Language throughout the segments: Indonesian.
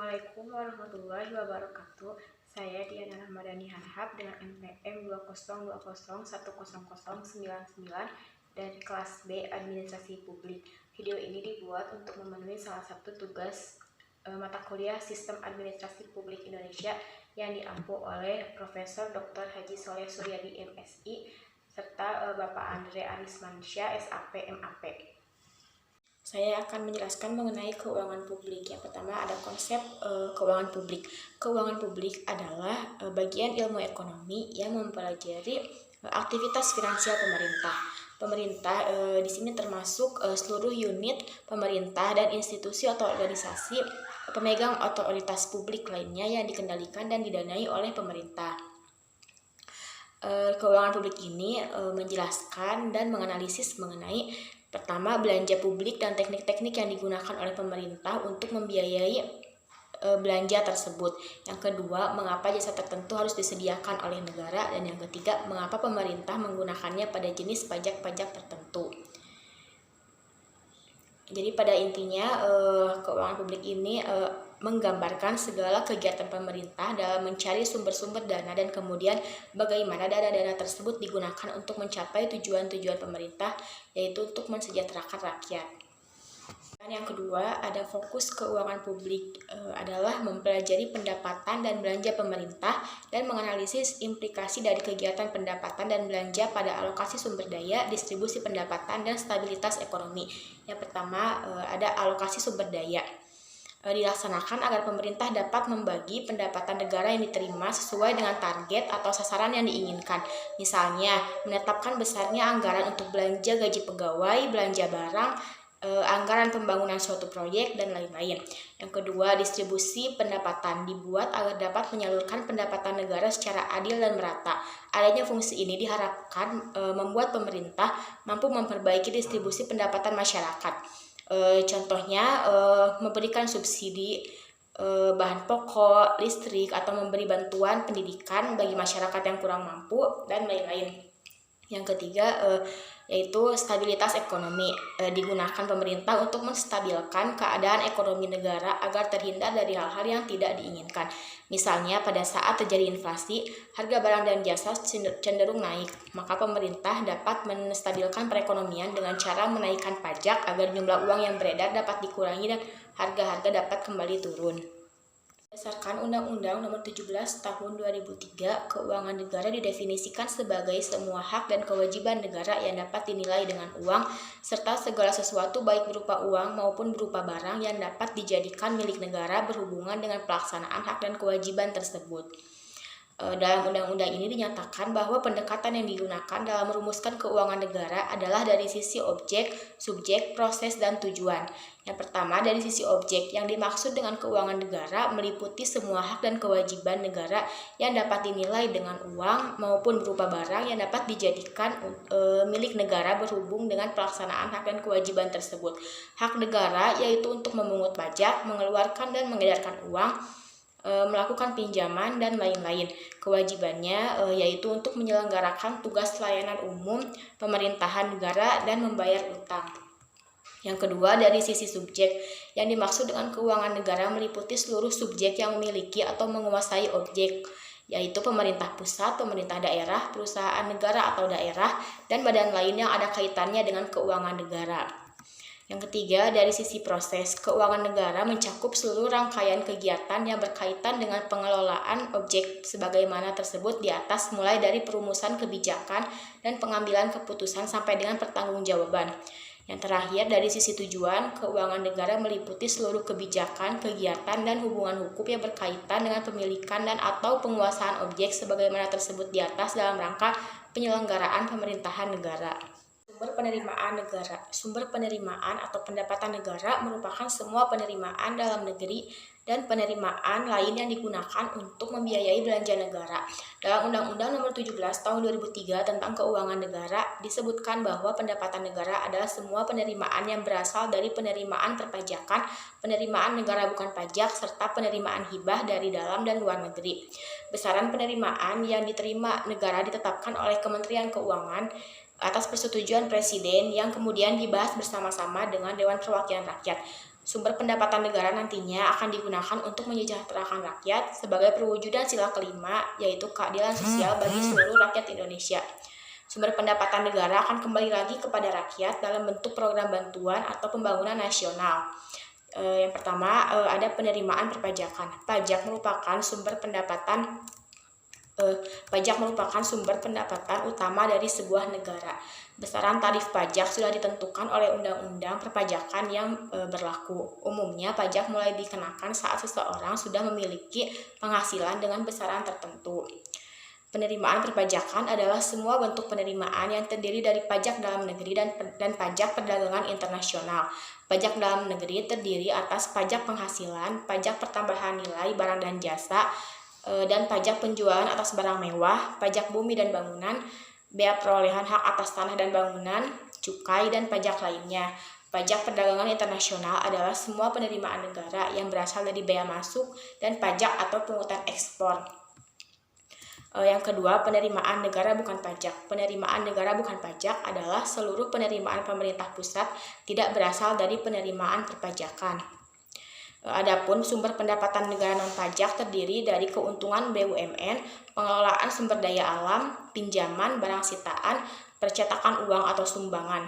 Assalamualaikum warahmatullahi wabarakatuh. Saya Diana Ramadhani Harhab dengan NPM 202010099 dari kelas B Administrasi Publik. Video ini dibuat untuk memenuhi salah satu tugas mata kuliah Sistem Administrasi Publik Indonesia yang diampu oleh Profesor Dr. Haji Soleh Suryadi MSI serta Bapak Andre Arismansyah SAP MAP. Saya akan menjelaskan mengenai keuangan publik. Yang pertama ada konsep keuangan publik. Keuangan publik adalah bagian ilmu ekonomi yang mempelajari aktivitas finansial pemerintah. Pemerintah di sini termasuk seluruh unit pemerintah dan institusi atau organisasi pemegang otoritas publik lainnya yang dikendalikan dan didanai oleh pemerintah. Keuangan publik ini menjelaskan dan menganalisis mengenai pertama, belanja publik dan teknik-teknik yang digunakan oleh pemerintah untuk membiayai belanja tersebut. Yang kedua, mengapa jasa tertentu harus disediakan oleh negara. Dan yang ketiga, mengapa pemerintah menggunakannya pada jenis pajak-pajak tertentu. Jadi pada intinya keuangan publik ini menggambarkan segala kegiatan pemerintah dalam mencari sumber-sumber dana dan kemudian bagaimana dana-dana tersebut digunakan untuk mencapai tujuan-tujuan pemerintah, yaitu untuk mensejahterakan rakyat. Dan yang kedua, ada fokus keuangan publik adalah mempelajari pendapatan dan belanja pemerintah dan menganalisis implikasi dari kegiatan pendapatan dan belanja pada alokasi sumber daya, distribusi pendapatan, dan stabilitas ekonomi. Yang pertama, ada alokasi sumber daya. Dilaksanakan agar pemerintah dapat membagi pendapatan negara yang diterima sesuai dengan target atau sasaran yang diinginkan. Misalnya, menetapkan besarnya anggaran untuk belanja gaji pegawai, belanja barang, anggaran pembangunan suatu proyek, dan lain-lain. Yang kedua, distribusi pendapatan dibuat agar dapat menyalurkan pendapatan negara secara adil dan merata. Adanya fungsi ini diharapkan membuat pemerintah mampu memperbaiki distribusi pendapatan masyarakat. Contohnya memberikan subsidi bahan pokok, listrik, atau memberi bantuan pendidikan bagi masyarakat yang kurang mampu, dan lain-lain. Yang ketiga yaitu stabilitas ekonomi. Digunakan pemerintah untuk menstabilkan keadaan ekonomi negara agar terhindar dari hal-hal yang tidak diinginkan. Misalnya pada saat terjadi inflasi, harga barang dan jasa cenderung naik, maka pemerintah dapat menstabilkan perekonomian dengan cara menaikkan pajak agar jumlah uang yang beredar dapat dikurangi dan harga-harga dapat kembali turun. Berdasarkan Undang-Undang Nomor 17 Tahun 2003, keuangan negara didefinisikan sebagai semua hak dan kewajiban negara yang dapat dinilai dengan uang, serta segala sesuatu baik berupa uang maupun berupa barang yang dapat dijadikan milik negara berhubungan dengan pelaksanaan hak dan kewajiban tersebut. Dalam undang-undang ini dinyatakan bahwa pendekatan yang digunakan dalam merumuskan keuangan negara adalah dari sisi objek, subjek, proses, dan tujuan. Yang pertama, dari sisi objek, yang dimaksud dengan keuangan negara meliputi semua hak dan kewajiban negara yang dapat dinilai dengan uang maupun berupa barang yang dapat dijadikan milik negara berhubung dengan pelaksanaan hak dan kewajiban tersebut. Hak negara yaitu untuk memungut pajak, mengeluarkan dan mengedarkan uang, melakukan pinjaman, dan lain-lain. Kewajibannya yaitu untuk menyelenggarakan tugas layanan umum pemerintahan negara dan membayar utang. Yang kedua, dari sisi subjek, yang dimaksud dengan keuangan negara meliputi seluruh subjek yang memiliki atau menguasai objek, yaitu pemerintah pusat, pemerintah daerah, perusahaan negara atau daerah, dan badan lain yang ada kaitannya dengan keuangan negara. Yang ketiga, dari sisi proses, keuangan negara mencakup seluruh rangkaian kegiatan yang berkaitan dengan pengelolaan objek sebagaimana tersebut di atas, mulai dari perumusan kebijakan dan pengambilan keputusan sampai dengan pertanggungjawaban. Yang terakhir, dari sisi tujuan, keuangan negara meliputi seluruh kebijakan, kegiatan, dan hubungan hukum yang berkaitan dengan pemilikan dan atau penguasaan objek sebagaimana tersebut di atas dalam rangka penyelenggaraan pemerintahan negara. Sumber penerimaan negara. Sumber penerimaan atau pendapatan negara merupakan semua penerimaan dalam negeri dan penerimaan lain yang digunakan untuk membiayai belanja negara. Dalam Undang-Undang Nomor 17 Tahun 2003 tentang Keuangan Negara disebutkan bahwa pendapatan negara adalah semua penerimaan yang berasal dari penerimaan perpajakan, penerimaan negara bukan pajak, serta penerimaan hibah dari dalam dan luar negeri. Besaran penerimaan yang diterima negara ditetapkan oleh Kementerian Keuangan atas persetujuan Presiden yang kemudian dibahas bersama-sama dengan Dewan Perwakilan Rakyat. Sumber pendapatan negara nantinya akan digunakan untuk menyejahterakan rakyat sebagai perwujudan sila kelima, yaitu keadilan sosial bagi seluruh rakyat Indonesia. Sumber pendapatan negara akan kembali lagi kepada rakyat dalam bentuk program bantuan atau pembangunan nasional. Yang pertama, ada penerimaan perpajakan. Pajak merupakan sumber pendapatan utama dari sebuah negara. Besaran tarif pajak sudah ditentukan oleh undang-undang perpajakan yang berlaku. Umumnya, pajak mulai dikenakan saat seseorang sudah memiliki penghasilan dengan besaran tertentu. Penerimaan perpajakan adalah semua bentuk penerimaan yang terdiri dari pajak dalam negeri dan pajak perdagangan internasional. Pajak dalam negeri terdiri atas pajak penghasilan, pajak pertambahan nilai barang dan jasa, dan pajak penjualan atas barang mewah, pajak bumi dan bangunan, bea perolehan hak atas tanah dan bangunan, cukai, dan pajak lainnya. Pajak perdagangan internasional adalah semua penerimaan negara yang berasal dari bea masuk dan pajak atau pungutan ekspor. Yang kedua, penerimaan negara bukan pajak. Penerimaan negara bukan pajak adalah seluruh penerimaan pemerintah pusat tidak berasal dari penerimaan perpajakan. Adapun sumber pendapatan negara non-pajak terdiri dari keuntungan BUMN, pengelolaan sumber daya alam, pinjaman, barang sitaan, percetakan uang atau sumbangan.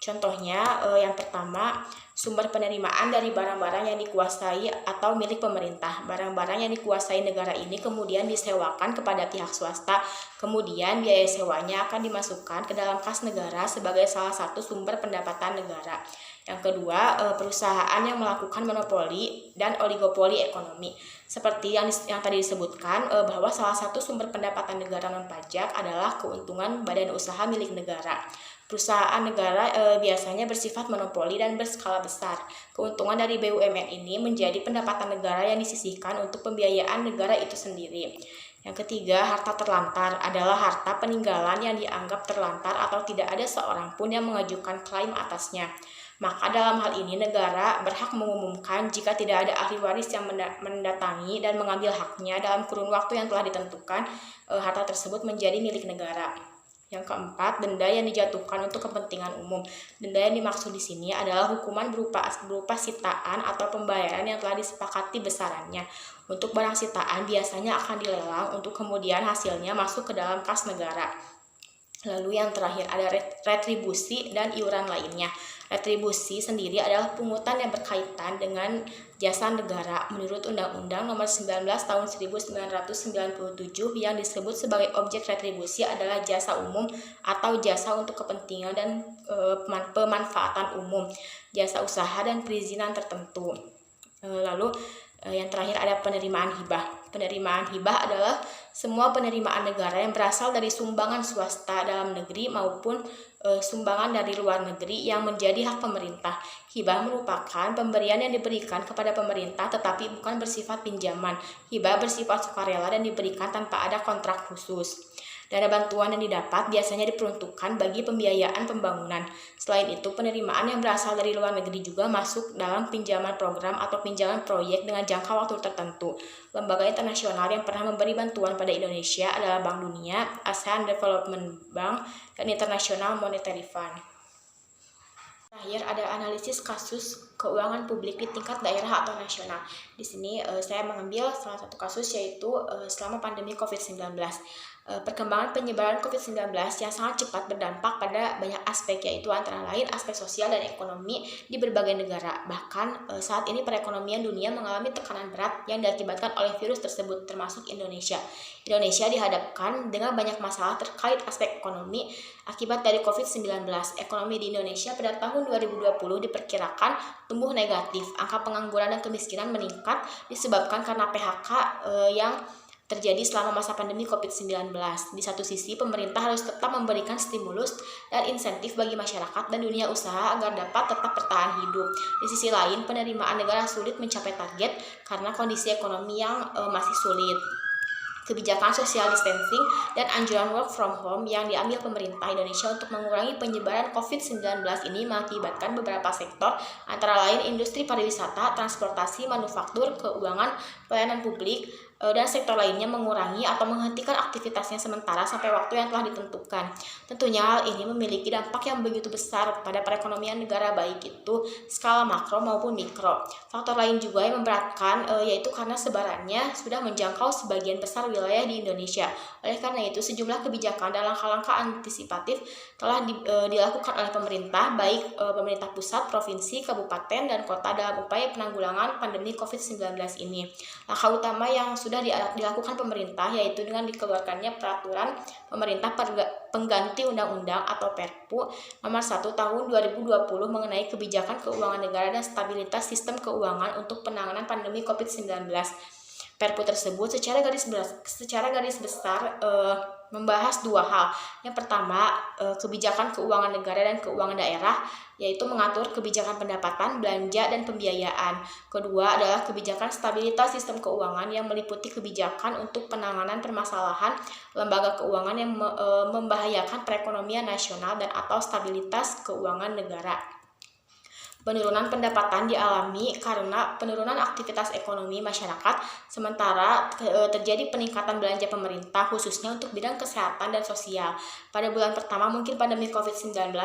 Contohnya, yang pertama, sumber penerimaan dari barang-barang yang dikuasai atau milik pemerintah. Barang-barang yang dikuasai negara ini kemudian disewakan kepada pihak swasta, kemudian biaya sewanya akan dimasukkan ke dalam kas negara sebagai salah satu sumber pendapatan negara. Yang kedua, perusahaan yang melakukan monopoli dan oligopoli ekonomi. Seperti yang tadi disebutkan, bahwa salah satu sumber pendapatan negara non-pajak adalah keuntungan badan usaha milik negara. Perusahaan negara biasanya bersifat monopoli dan berskala besar. Keuntungan dari BUMN ini menjadi pendapatan negara yang disisihkan untuk pembiayaan negara itu sendiri. Yang ketiga, harta terlantar adalah harta peninggalan yang dianggap terlantar atau tidak ada seorang pun yang mengajukan klaim atasnya. Maka dalam hal ini negara berhak mengumumkan jika tidak ada ahli waris yang mendatangi dan mengambil haknya dalam kurun waktu yang telah ditentukan, harta tersebut menjadi milik negara. Yang keempat, denda yang dijatuhkan untuk kepentingan umum. Denda yang dimaksud di sini adalah hukuman berupa sitaan atau pembayaran yang telah disepakati besarannya. Untuk barang sitaan biasanya akan dilelang untuk kemudian hasilnya masuk ke dalam kas negara. Lalu yang terakhir ada retribusi dan iuran lainnya. Retribusi sendiri adalah pungutan yang berkaitan dengan jasa negara menurut Undang-Undang Nomor 19 Tahun 1997 yang disebut sebagai objek retribusi adalah jasa umum atau jasa untuk kepentingan dan pemanfaatan umum, jasa usaha dan perizinan tertentu. Lalu yang terakhir ada penerimaan hibah. Penerimaan hibah adalah semua penerimaan negara yang berasal dari sumbangan swasta dalam negeri maupun sumbangan dari luar negeri yang menjadi hak pemerintah. Hibah merupakan pemberian yang diberikan kepada pemerintah tetapi bukan bersifat pinjaman. Hibah bersifat sukarela dan diberikan tanpa ada kontrak khusus. Dana bantuan yang didapat biasanya diperuntukkan bagi pembiayaan pembangunan. Selain itu, penerimaan yang berasal dari luar negeri juga masuk dalam pinjaman program atau pinjaman proyek dengan jangka waktu tertentu. Lembaga internasional yang pernah memberi bantuan pada Indonesia adalah Bank Dunia, ASEAN Development Bank, dan International Monetary Fund. Terakhir ada analisis kasus keuangan publik di tingkat daerah atau nasional. Di sini saya mengambil salah satu kasus yaitu selama pandemi COVID-19. Perkembangan penyebaran COVID-19 yang sangat cepat berdampak pada banyak aspek, yaitu antara lain aspek sosial dan ekonomi di berbagai negara. Bahkan saat ini perekonomian dunia mengalami tekanan berat yang diakibatkan oleh virus tersebut, termasuk Indonesia. Indonesia dihadapkan dengan banyak masalah terkait aspek ekonomi akibat dari COVID-19. Ekonomi di Indonesia pada tahun 2020 diperkirakan tumbuh negatif. Angka pengangguran dan kemiskinan meningkat disebabkan karena PHK yang terjadi selama masa pandemi COVID-19. Di satu sisi, pemerintah harus tetap memberikan stimulus dan insentif bagi masyarakat dan dunia usaha agar dapat tetap bertahan hidup. Di sisi lain, penerimaan negara sulit mencapai target karena kondisi ekonomi yang masih sulit. Kebijakan social distancing dan anjuran work from home yang diambil pemerintah Indonesia untuk mengurangi penyebaran COVID-19 ini mengakibatkan beberapa sektor, antara lain industri pariwisata, transportasi, manufaktur, keuangan, pelayanan publik, dan sektor lainnya mengurangi atau menghentikan aktivitasnya sementara sampai waktu yang telah ditentukan. Tentunya hal ini memiliki dampak yang begitu besar pada perekonomian negara, baik itu skala makro maupun mikro. Faktor lain juga yang memberatkan yaitu karena sebarannya sudah menjangkau sebagian besar wilayah di Indonesia. Oleh karena itu, sejumlah kebijakan dan langkah-langkah antisipatif telah dilakukan oleh pemerintah, baik pemerintah pusat, provinsi, kabupaten, dan kota dalam upaya penanggulangan pandemi COVID-19 ini. Langkah utama yang sudah dilakukan pemerintah yaitu dengan dikeluarkannya peraturan pemerintah pengganti undang-undang atau Perpu nomor 1 tahun 2020 mengenai kebijakan keuangan negara dan stabilitas sistem keuangan untuk penanganan pandemi COVID-19. Perpu tersebut secara garis besar membahas dua hal. Yang pertama, kebijakan keuangan negara dan keuangan daerah, yaitu mengatur kebijakan pendapatan, belanja, dan pembiayaan. Kedua adalah kebijakan stabilitas sistem keuangan yang meliputi kebijakan untuk penanganan permasalahan lembaga keuangan yang membahayakan perekonomian nasional dan atau stabilitas keuangan negara. Penurunan pendapatan dialami karena penurunan aktivitas ekonomi masyarakat, sementara terjadi peningkatan belanja pemerintah khususnya untuk bidang kesehatan dan sosial. Pada bulan pertama mungkin pandemi COVID-19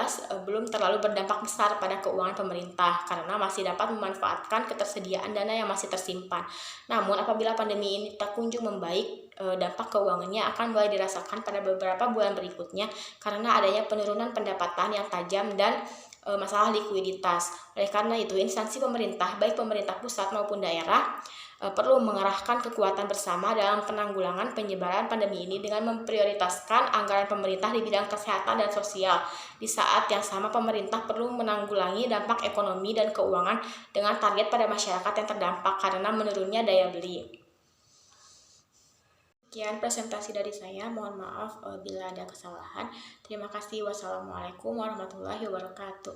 belum terlalu berdampak besar pada keuangan pemerintah karena masih dapat memanfaatkan ketersediaan dana yang masih tersimpan. Namun apabila pandemi ini tak kunjung membaik, dampak keuangannya akan mulai dirasakan pada beberapa bulan berikutnya karena adanya penurunan pendapatan yang tajam dan masalah likuiditas. Oleh karena itu, instansi pemerintah, baik pemerintah pusat maupun daerah, perlu mengerahkan kekuatan bersama dalam penanggulangan penyebaran pandemi ini dengan memprioritaskan anggaran pemerintah di bidang kesehatan dan sosial. Di saat yang sama, pemerintah perlu menanggulangi dampak ekonomi dan keuangan dengan target pada masyarakat yang terdampak karena menurunnya daya beli. Sekian presentasi dari saya, mohon maaf bila ada kesalahan. Terima kasih. Wassalamualaikum warahmatullahi wabarakatuh.